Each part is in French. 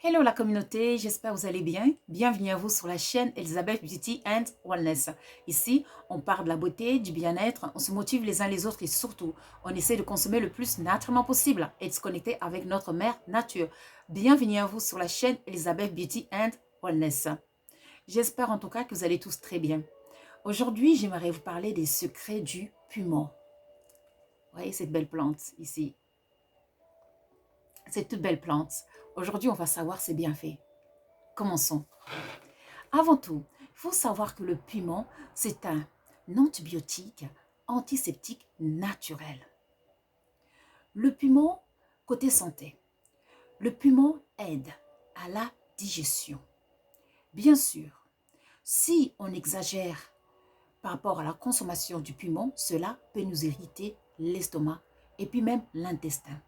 Hello la communauté, j'espère que vous allez bien. Bienvenue à vous sur la chaîne Elizabeth Beauty and Wellness. Ici, on parle de la beauté, du bien-être, on se motive les uns les autres et surtout, on essaie de consommer le plus naturellement possible et de se connecter avec notre mère nature. Bienvenue à vous sur la chaîne Elizabeth Beauty and Wellness. J'espère en tout cas que vous allez tous très bien. Aujourd'hui, j'aimerais vous parler des secrets du piment. Vous voyez cette belle plante ici? Cette toute belle plante. Aujourd'hui, on va savoir ses bienfaits. Commençons. Avant tout, il faut savoir que le piment, c'est un antibiotique antiseptique naturel. Le piment, côté santé, le piment aide à la digestion. Bien sûr, si on exagère par rapport à la consommation du piment, cela peut nous irriter l'estomac et puis même l'intestin.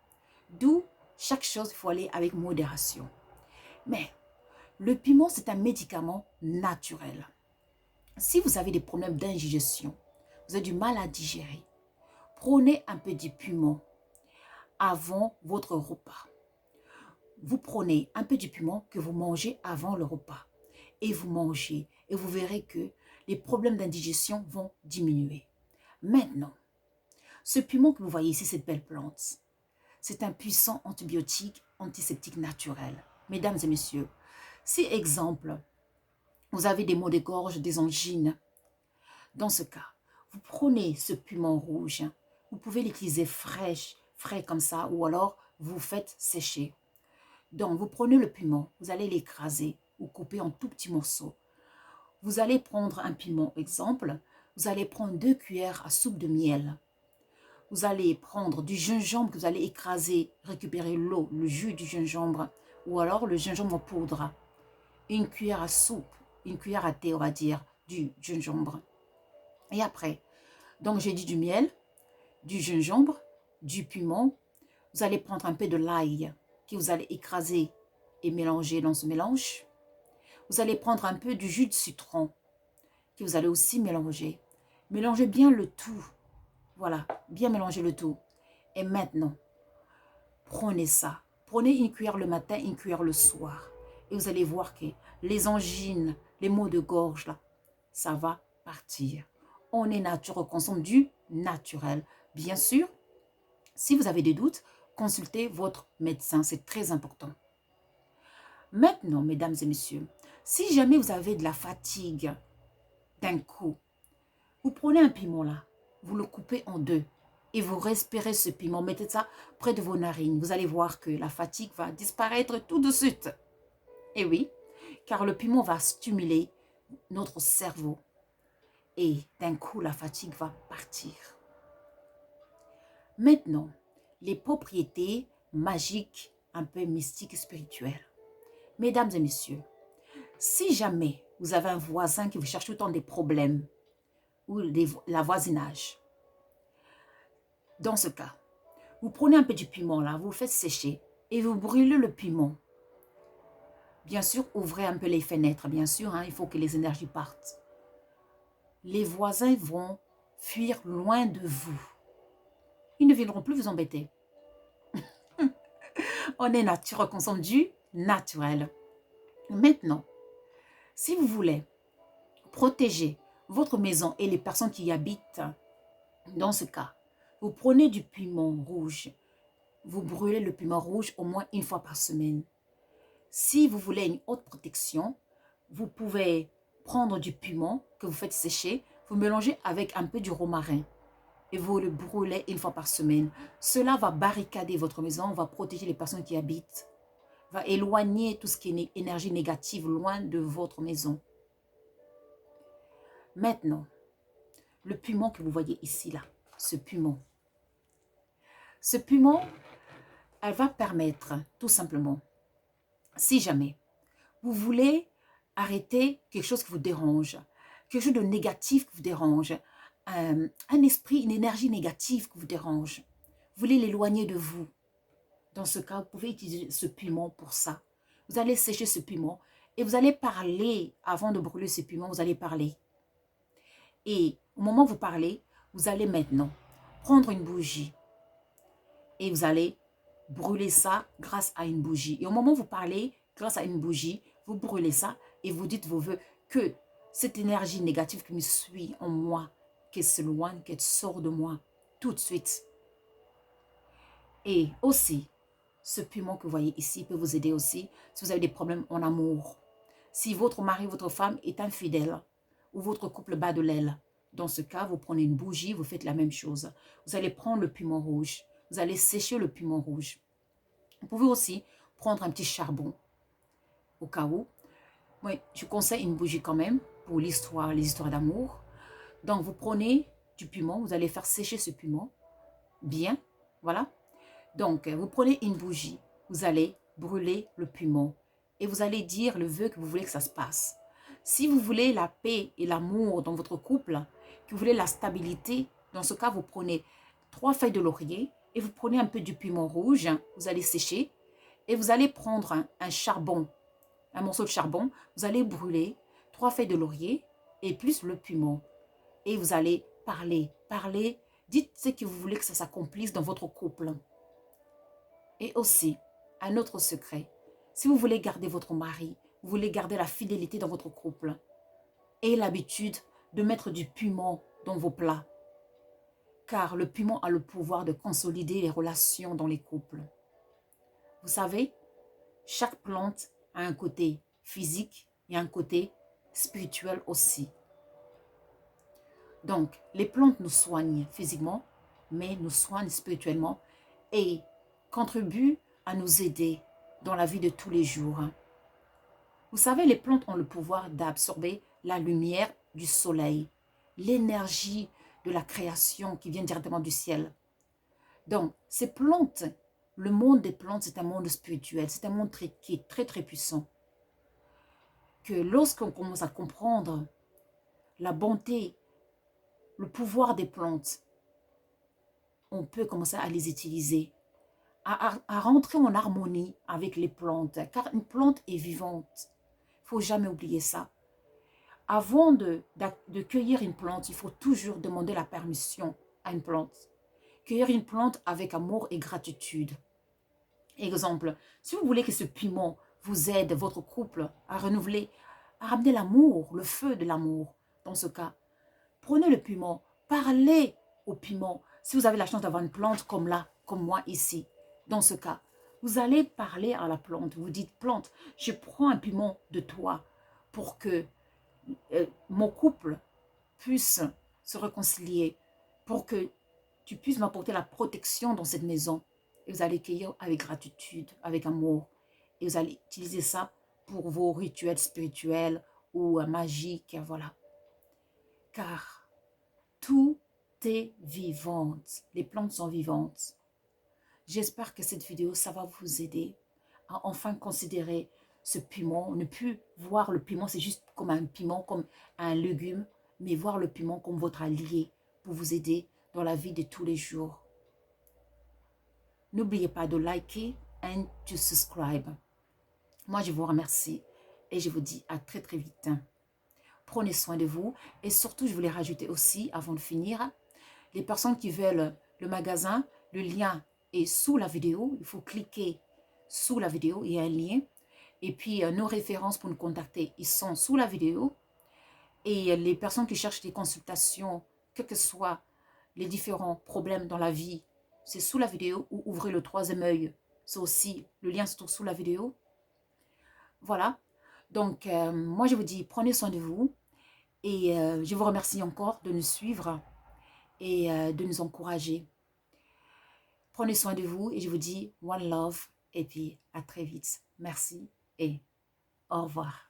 D'où chaque chose, il faut aller avec modération. Mais le piment, c'est un médicament naturel. Si vous avez des problèmes d'indigestion, vous avez du mal à digérer, prenez un peu du piment avant votre repas. Vous prenez un peu du piment que vous mangez avant le repas et vous mangez et vous verrez que les problèmes d'indigestion vont diminuer. Maintenant, ce piment que vous voyez ici, cette belle plante, c'est un puissant antibiotique antiseptique naturel. Mesdames et messieurs, si exemple, vous avez des maux de gorge, des angines, dans ce cas, vous prenez ce piment rouge, vous pouvez l'utiliser frais comme ça, ou alors vous faites sécher. Donc, vous prenez le piment, vous allez l'écraser ou couper en tout petits morceaux. Vous allez prendre un piment, exemple, vous allez prendre 2 cuillères à soupe de miel. Vous allez prendre du gingembre que vous allez écraser, récupérer l'eau, le jus du gingembre, ou alors le gingembre en poudre. Une cuillère à soupe, une cuillère à thé, on va dire, du gingembre. Et après, donc j'ai dit du miel, du gingembre, du piment. Vous allez prendre un peu de l'ail que vous allez écraser et mélanger dans ce mélange. Vous allez prendre un peu du jus de citron que vous allez aussi mélanger. Mélangez bien le tout. Voilà, bien mélanger le tout. Et maintenant, prenez ça. Prenez une cuillère le matin, une cuillère le soir. Et vous allez voir que les angines, les maux de gorge, là, ça va partir. On est nature, on consomme du naturel. Bien sûr, si vous avez des doutes, consultez votre médecin, c'est très important. Maintenant, mesdames et messieurs, si jamais vous avez de la fatigue d'un coup, vous prenez un piment là, vous le coupez en deux et vous respirez ce piment, mettez ça près de vos narines. Vous allez voir que la fatigue va disparaître tout de suite. Et oui, car le piment va stimuler notre cerveau et d'un coup, la fatigue va partir. Maintenant, les propriétés magiques, un peu mystiques et spirituelles. Mesdames et messieurs, si jamais vous avez un voisin qui vous cherche tout le temps des problèmes ou la voisinage, dans ce cas, vous prenez un peu du piment là, vous faites sécher et vous brûlez le piment. Bien sûr, ouvrez un peu les fenêtres, bien sûr, hein, il faut que les énergies partent. Les voisins vont fuir loin de vous. Ils ne viendront plus vous embêter. On est nature, on consomme du naturel. Maintenant, si vous voulez protéger votre maison et les personnes qui y habitent, dans ce cas, vous prenez du piment rouge. Vous brûlez le piment rouge au moins une fois par semaine. Si vous voulez une haute protection, vous pouvez prendre du piment que vous faites sécher, vous mélangez avec un peu du romarin et vous le brûlez une fois par semaine. Cela va barricader votre maison, va protéger les personnes qui y habitent, va éloigner tout ce qui est énergie négative loin de votre maison. Maintenant, le piment que vous voyez ici, là, ce piment, elle va permettre, tout simplement, si jamais vous voulez arrêter quelque chose qui vous dérange, quelque chose de négatif qui vous dérange, un esprit, une énergie négative qui vous dérange, vous voulez l'éloigner de vous. Dans ce cas, vous pouvez utiliser ce piment pour ça. Vous allez sécher ce piment et vous allez parler, avant de brûler ce piment, vous allez parler. Et au moment où vous parlez, vous allez maintenant prendre une bougie et vous allez brûler ça grâce à une bougie. Et au moment où vous parlez, grâce à une bougie, vous brûlez ça et vous dites vos vœux que cette énergie négative qui me suit en moi, qu'elle s'éloigne, qu'elle sort de moi tout de suite. Et aussi, ce piment que vous voyez ici peut vous aider aussi si vous avez des problèmes en amour. Si votre mari, votre femme est infidèle ou votre couple bat de l'aile, dans ce cas, vous prenez une bougie, vous faites la même chose. Vous allez prendre le piment rouge. Vous allez sécher le piment rouge. Vous pouvez aussi prendre un petit charbon au cas où. Oui, je conseille une bougie quand même pour les histoires d'amour. Donc, vous prenez du piment, vous allez faire sécher ce piment bien, voilà. Donc, vous prenez une bougie, vous allez brûler le piment et vous allez dire le vœu que vous voulez que ça se passe. Si vous voulez la paix et l'amour dans votre couple, que vous voulez la stabilité, dans ce cas, vous prenez 3 feuilles de laurier et vous prenez un peu du piment rouge, vous allez sécher et vous allez prendre un charbon, un morceau de charbon, vous allez brûler 3 feuilles de laurier et plus le piment. Et vous allez parler, dites ce que vous voulez que ça s'accomplisse dans votre couple. Et aussi, un autre secret, si vous voulez garder votre mari, vous voulez garder la fidélité dans votre couple, ayez l'habitude de mettre du piment dans vos plats. Car le piment a le pouvoir de consolider les relations dans les couples. Vous savez, chaque plante a un côté physique et un côté spirituel aussi. Donc, les plantes nous soignent physiquement, mais nous soignent spirituellement et contribuent à nous aider dans la vie de tous les jours. Vous savez, les plantes ont le pouvoir d'absorber la lumière du soleil, l'énergie de la création qui vient directement du ciel. Donc, ces plantes, le monde des plantes, c'est un monde spirituel, c'est un monde qui est très très puissant. Que lorsqu'on commence à comprendre la bonté, le pouvoir des plantes, on peut commencer à les utiliser, à rentrer en harmonie avec les plantes, car une plante est vivante. Il ne faut jamais oublier ça. Avant de cueillir une plante, il faut toujours demander la permission à une plante. Cueillir une plante avec amour et gratitude. Exemple, si vous voulez que ce piment vous aide, votre couple, à renouveler, à ramener l'amour, le feu de l'amour, dans ce cas, prenez le piment, parlez au piment. Si vous avez la chance d'avoir une plante comme là, comme moi ici, dans ce cas, vous allez parler à la plante. Vous dites, plante, je prends un piment de toi pour que mon couple puisse se réconcilier, pour que tu puisses m'apporter la protection dans cette maison. Et vous allez cueillir avec gratitude, avec amour. Et vous allez utiliser ça pour vos rituels spirituels ou magiques, voilà. Car tout est vivante. Les plantes sont vivantes. J'espère que cette vidéo, ça va vous aider à enfin considérer ce piment. Ne plus voir le piment, c'est juste comme un piment, comme un légume, mais voir le piment comme votre allié pour vous aider dans la vie de tous les jours. N'oubliez pas de liker et de subscribe. Moi, je vous remercie et je vous dis à très très vite. Prenez soin de vous et surtout, je voulais rajouter aussi, avant de finir, les personnes qui veulent le magasin, le lien est sous la vidéo. Il faut cliquer sous la vidéo, il y a un lien. Et puis, nos références pour nous contacter, ils sont sous la vidéo. Et les personnes qui cherchent des consultations, quels que soient les différents problèmes dans la vie, c'est sous la vidéo, ou ouvrez le 3e œil. C'est aussi, le lien se trouve sous la vidéo. Voilà. Donc, moi, je vous dis, prenez soin de vous. Et je vous remercie encore de nous suivre et de nous encourager. Prenez soin de vous et je vous dis one love et puis à très vite. Merci et au revoir.